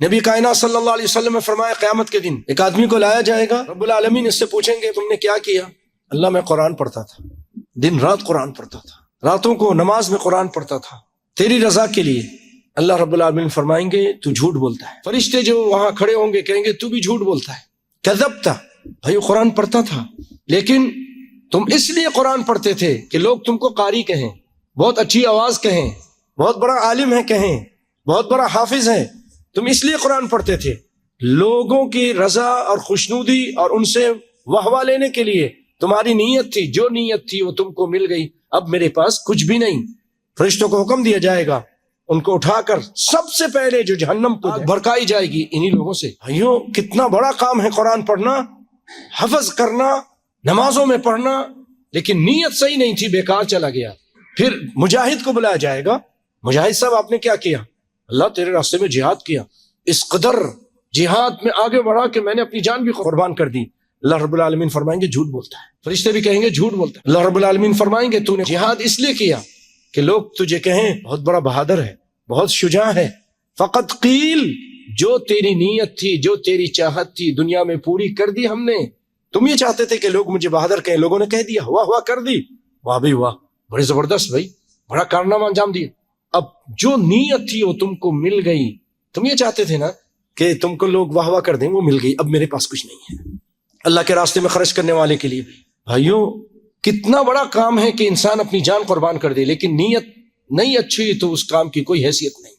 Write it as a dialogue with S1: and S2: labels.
S1: نبی کائنات صلی اللہ علیہ وسلم نے فرمایا قیامت کے دن ایک آدمی کو لایا جائے گا، رب العالمین اس سے پوچھیں گے تم نے کیا کیا؟ اللہ میں قرآن پڑھتا تھا، دن رات قرآن پڑھتا تھا، راتوں کو نماز میں قرآن پڑھتا تھا تیری رضا کے لیے۔ اللہ رب العالمین فرمائیں گے تو جھوٹ بولتا ہے۔ فرشتے جو وہاں کھڑے ہوں گے کہیں گے تو بھی جھوٹ بولتا ہے، کذبتا، بھائی قرآن پڑھتا تھا لیکن تم اس لیے قرآن پڑھتے تھے کہ لوگ تم کو قاری کہیں، بہت اچھی آواز کہیں، بہت بڑا عالم ہے کہیں، بہت بڑا حافظ ہے، تم اس لیے قرآن پڑھتے تھے، لوگوں کی رضا اور خوشنودی اور ان سے واہ لینے کے لیے تمہاری نیت تھی، جو نیت تھی وہ تم کو مل گئی، اب میرے پاس کچھ بھی نہیں۔ فرشتوں کو حکم دیا جائے گا، ان کو اٹھا کر سب سے پہلے جو جہنم کو بھڑکائی جائے گی انہی لوگوں سے۔ بھائیو کتنا بڑا کام ہے قرآن پڑھنا، حفظ کرنا، نمازوں میں پڑھنا، لیکن نیت صحیح نہیں تھی، بیکار چلا گیا۔ پھر مجاہد کو بلایا جائے گا، مجاہد صاحب آپ نے کیا کیا؟ اللہ تیرے راستے میں جہاد کیا، اس قدر جہاد میں آگے بڑھا کہ میں نے اپنی جان بھی قربان کر دی۔ اللہ رب العالمین فرمائیں گے جھوٹ بولتا ہے، فرشتے بھی کہیں گے جھوٹ بولتا ہے۔ اللہ رب العالمین فرمائیں گے تو نے جہاد اس لیے کیا کہ لوگ تجھے کہیں بہت بڑا بہادر ہے، بہت شجاع ہے۔ فقط قیل، جو تیری نیت تھی، جو تیری چاہت تھی دنیا میں پوری کر دی ہم نے۔ تم یہ چاہتے تھے کہ لوگ مجھے بہادر کہیں، لوگوں نے کہہ دیا، واہ واہ کر دی، واہ بھائی واہ، بڑے زبردست بھائی، بڑا کارنامہ انجام دیا۔ اب جو نیت تھی وہ تم کو مل گئی، تم یہ چاہتے تھے نا کہ تم کو لوگ واہ واہ کر دیں، وہ مل گئی، اب میرے پاس کچھ نہیں ہے۔ اللہ کے راستے میں خرچ کرنے والے کے لیے بھائیوں کتنا بڑا کام ہے کہ انسان اپنی جان قربان کر دے، لیکن نیت نہیں اچھی تو اس کام کی کوئی حیثیت نہیں۔